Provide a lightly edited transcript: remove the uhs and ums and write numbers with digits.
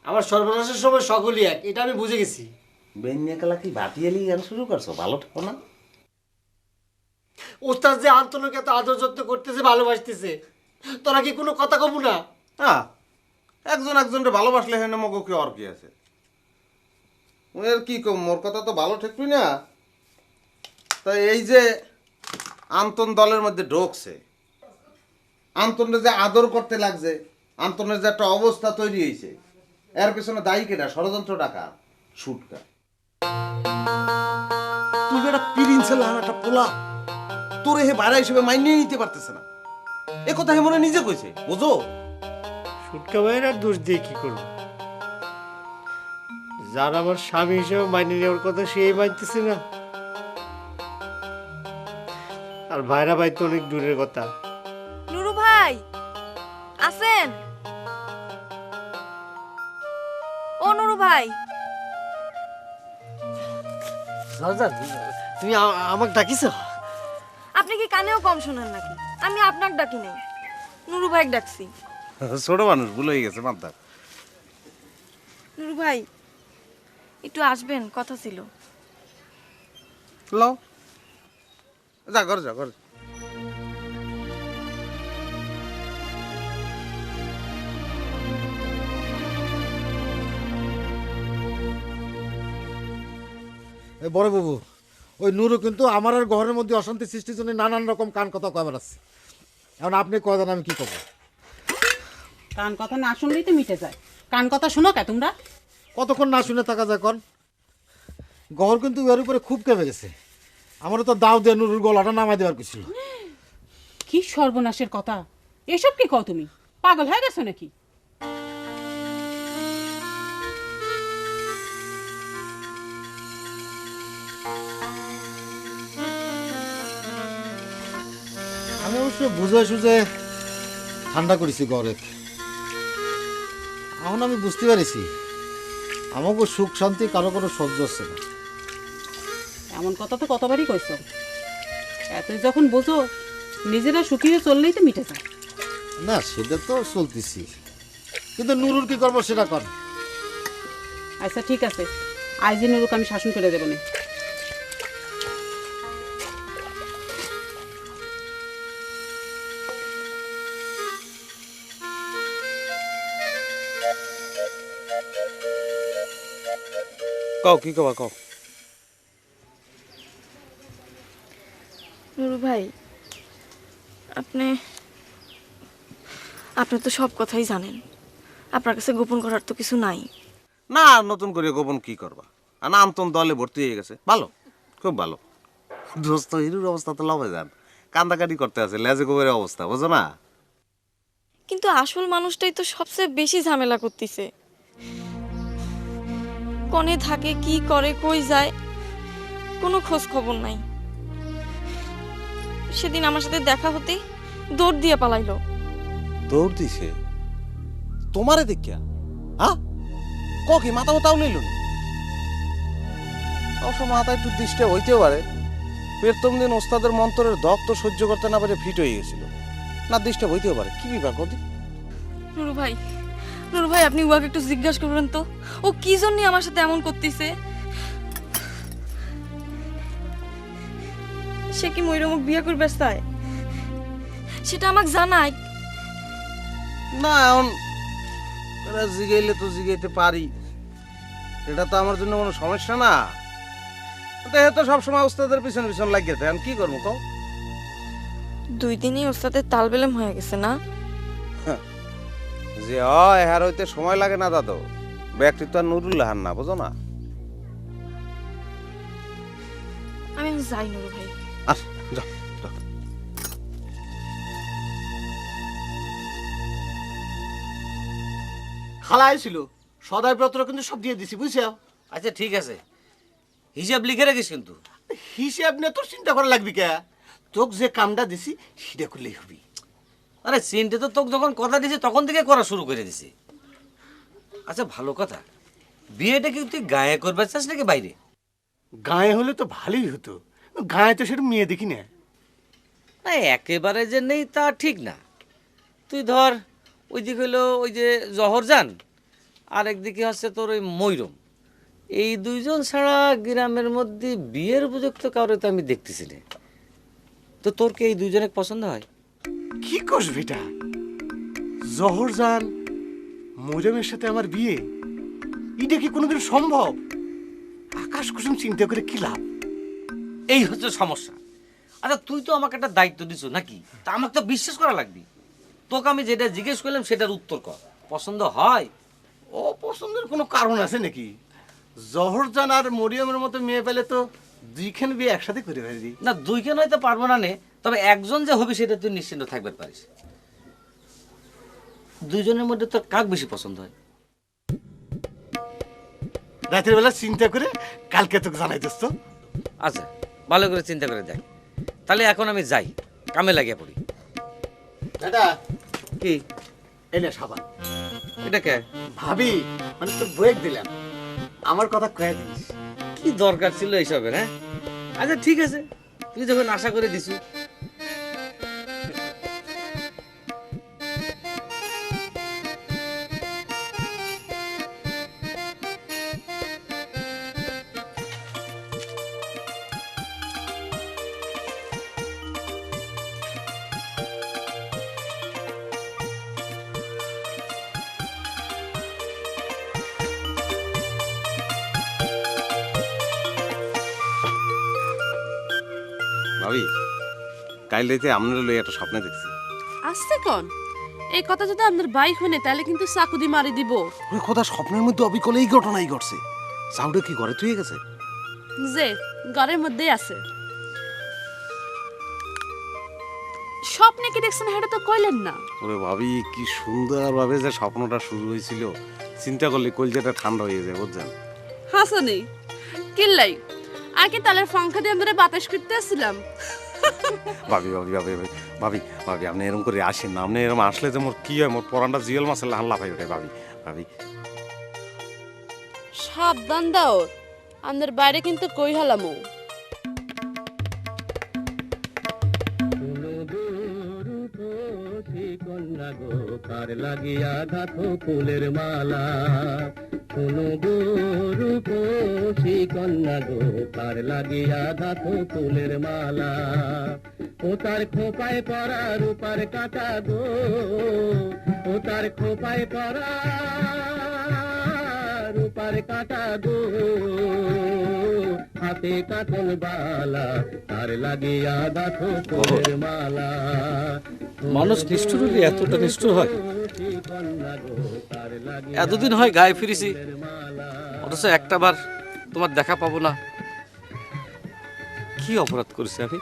আমার সর্বনাশের সময় সকলই এক, এটা আমি বুঝে গেছি। বেন্যাকালা কি বাতিয়ালি গান শুরু করছো? ভালো ঠেকো না? ওস্তাদ যে আন্তনকে এত আদর যত্ন করতেছে, ভালোবাসতেছে, তোরা কি কোনো কথা কব না? হ্যাঁ, একজন একজনকে ভালোবাসলে হয় না, মগো কি আর কি আছে? ওর কি কম, মোর কথা তো ভালো ঠেকবি না। তাই এই যে আন্তন দলের মধ্যে ঢোকছে, আন্তনের যে আদর করতে লাগছে, আন্তনের যে একটা অবস্থা তৈরি হয়েছে, এর পেছনে দায়ী কেনা ষড়যন্ত্র টাকা শুটকা। তুই একটা পিরিন্সেল একটা পোলা, তোরে হে ভাড়া হিসেবে মাইনে নিতে পারতেছে না। এ কথা হে মনে নিজে কইছে, বুঝো? সুটকা ভাইয়ের আর দোষ দিয়ে কি করবো? যার আমার স্বামী হিসেবে মাইনে নেওয়ার কথা সেই মানতেছে না, আর ভাইরা ভাই তো অনেক দূরের কথা। নুরু ভাই আছেন? ও নুরু ভাই, তুমি আমাকে ডাকিছ? আপনি কি কানেও কম শোনেন নাকি? আমি আপনাকে ডাকি নাই, নুরু ভাই ডাকছি। ছোট মানুষ ভুল হয়ে গেছে মাত্র। নুরু ভাই একটু আসবেন, কথা ছিল। লও, যা ঘর যা ঘর। বড় বাবু, ওই নুরু কিন্তু আমার আর ঘরের মধ্যে অশান্তি সৃষ্টির জন্য নানান রকম কান কথা কবার আছে। এখন আপনি কয়েন, আমি কি করবো? কান কথা না শুনলেই তো মিটে যায়। কান কথা শোনো কে তোমরা? কতক্ষণ না শুনে থাকা যায় কন? ঘর কিন্তু এর উপরে খুব কেঁপে গেছে। আমারও তো দাও দিয়ে নুরুর গলাটা নামাই দেওয়ার কিছু ছিল। কি সর্বনাশের কথা! এসব কি কও তুমি? পাগল হয়ে গেছো নাকি? আমি অবশ্য বুঝে সুঝে ঠান্ডা করেছি ঘরে। এখন আমি বুঝতে পারিছি আমাকে সুখ শান্তি কারো কোনো সহ্য হচ্ছে না। এমন কথা তো কতবারই কইছো। এতই যখন বোঝো, নিজেরা সুখী হয়ে চললেই তো মিটে যায়। না, সেটা তো চলতেছি, কিন্তু নুরুর কি করবো সেটা কর। আচ্ছা ঠিক আছে, আইজি নুরুকে আমি শাসন করে দেবো না। কও কি কবা কও। নুরু ভাই, আপনি আপনি তো সব কথাই জানেন, আপনার কাছে গোপন করার তো কিছু নাই। না, নতুন করে গোপন কি করবা? আর না, আমতন দলে ভর্তি হয়ে গেছে, ভালো, খুব ভালো। দোস্ত হিরুর অবস্থা তো লবে যান, কান্দাকাটি করতে আছে, লেজে গোবরের অবস্থা, বুঝো না? কিন্তু আসল মানুষটাই তো সবচেয়ে বেশি ঝামেলা করতেছে। কনে থাকে, কি করে, কই যায়, কোনো খোঁজ খবর নাই। সেদিন আমার সাথে দেখা হতে দৌড় দিয়ে পালাইলো। দৌড় দিছে তোমারে দেখিয়া? হ্যাঁ, কি মাথা মাথাও লইল? অবশ্য মাথা একটু দৃষ্টে হইতেও পারে। প্রথম দিন ওস্তাদের মন্ত্রের দক্ত সহ্য করতে না পারে ফিট হয়ে গেছিল, না দৃষ্টে হইতেও পারে। কি বিভাগ কদি? নুরু ভাই, নুরু ভাই, আপনি উহাকে একটু জিজ্ঞাসা করবেন তো, ও কি জন্য আমার সাথে এমন করতেছে। সে কি ময়ূরমুখ বিয়ে করবে চায়? সেটা আমাকে জানায়। না, এখন এরা জিগাইলে তো জিগাইতে পারি, এটা তো আমার জন্য কোনো সমস্যা না। দেখে তো সবসময় ওস্তাদের পিছন পিছন লাগিয়ে থাকে, কি করবো কও? 2 দিনই ওস্তাদের তালবেলেম হয়ে গেছে না? যে হয় হ্যার হইতে সময় লাগে না দাদু, ব্যক্তিত্ব আর নুরুল হান না, বুঝো না? আমি যাই নুরু ভাই। আস যাও যাও। খালা ছিল সদাই পত্র কিন্তু সব দিয়ে দিছি, বুঝছো? আচ্ছা ঠিক আছে, হিসাব লিখে রাখিস কিন্তু। হিসেব নিয়ে তোর চিন্তা করা লাগবি কে? তোকে যে কামটা দিছি সেটা করলেই হবি। আরে চিনতে তো তোকে যখন কথা দিছে তখন থেকে করা শুরু করে দিছে। আচ্ছা ভালো কথা, বিয়েটা কি তুই গায়ে করবে চাস নাকি বাইরে? গায়ে হলে তো ভালোই হতো, গায়ে তো সেটা মেয়ে দেখি না। না একেবারে যে নেই তা ঠিক না। তুই ধর ওই দিক হইলো ওই যে জহরজান আর একদিকে হচ্ছে তোর ওই ময়ূরম। এই দুইজন ছাড়া গ্রামের মধ্যে বিয়ের উপযুক্ত কাউরে তো আমি দেখতেছি না। তো তোর কি এই দুইজনে পছন্দ হয়? কি করস বেটা, জহরজান মরিয়মের সাথে আমার বিয়ে, এটা কি কোনোদিন সম্ভব? আকাশ কুসুম চিন্তা করে কি লাভ? এই হচ্ছে সমস্যা। আচ্ছা তুই তো আমাকে একটা দায়িত্ব দিছ নাকি, তা আমাকে তো বিশ্বাস করা লাগবে। তোকে আমি যেটা জিজ্ঞেস করলাম সেটার উত্তর কর, পছন্দ হয়? অপছন্দের কোনো কারণ আছে নাকি? জহরজান আর মরিয়মের মতো মেয়ে পেলে তো দুইখান বিয়ে একসাথে করে ফেলবি। না দুইখান হয়তো পারবো না নে, তবে একজন যে হবে সেটা তুই নিশ্চিন্ত থাকবে পারিস। দুইজনের মধ্যে তোর কাক বেশি পছন্দ হয়? রাতের বেলা চিন্তা করে কালকে তোকে জানাই দোস্ত। আচ্ছা ভালো করে চিন্তা করে দেখ। তাহলে এখন আমি যাই, কামে লাগিয়ে পড়ি। দাদা কি এনে সাবান। এটা কে? ভাবি মানে তোর বইয়ে দিলাম, আমার কথা কয়ে দিস। কি দরকার ছিল এইসবের? হ্যাঁ আচ্ছা ঠিক আছে, তুই যখন আশা করে দিছু। ভাবি কাল রাতে আপনার লই একটা স্বপ্নে দেখছি। আসতে কন, এই কথা যদি আপনার বাইক হনে তাহলে কিন্তু চাকুদি মারি দিব। ওই কথা স্বপ্নের মধ্যে অবিকল এই ঘটনাই ঘটছে। সাউন্ডে কি ঘরে থুয়ে গেছে? যে ঘরের মধ্যেই আছে। স্বপ্নে কি দেখছেন সেটা তো কইলেন না। ওরে ভাবি কি সুন্দরভাবে যে স্বপ্নটা শুরু হয়েছিল, চিন্তা করলে কলজাটা ঠান্ডা হয়ে যায় বুঝছেন। হাসানি কিল্লাই আর কি তালের ফাঙ্কা দিয়ে আমরা বাতাস করতে আসছিলাম। ভাবি ভাবি ভাবি ভাবি ভাবি ভাবি আপনি এরকম করে আসেন না। আপনি এরকম আসলে যে মোর কি হয়, মোর পরানটা জিয়ল মাছের লাল লাফাই ওঠে। ভাবি ভাবি সাবধান দাও, আমাদের বাইরে কিন্তু কই হালামো। কন্যা গো কার লাগিয়া গাথো ফুলের মালা, শোনো গো রূপসী কন্যা গো কার লাগিয়া গাথো ফুলের মালা। ও তার খোপায় পরা রূপার কাটা গো, ও তার খোপায় পরা রূপার কাটা গো, হাতে কাঠল বালা তার লাগিয়া গাথো ফুলের মালা। মানুষ নিষ্ঠুর হলে এতটা নিষ্ঠুর হয়? এতদিন হয় গায়ে ফিরেছি, অথচ একটা বার তোমার দেখা পাবো না। কি অপরাধ করেছি আমি?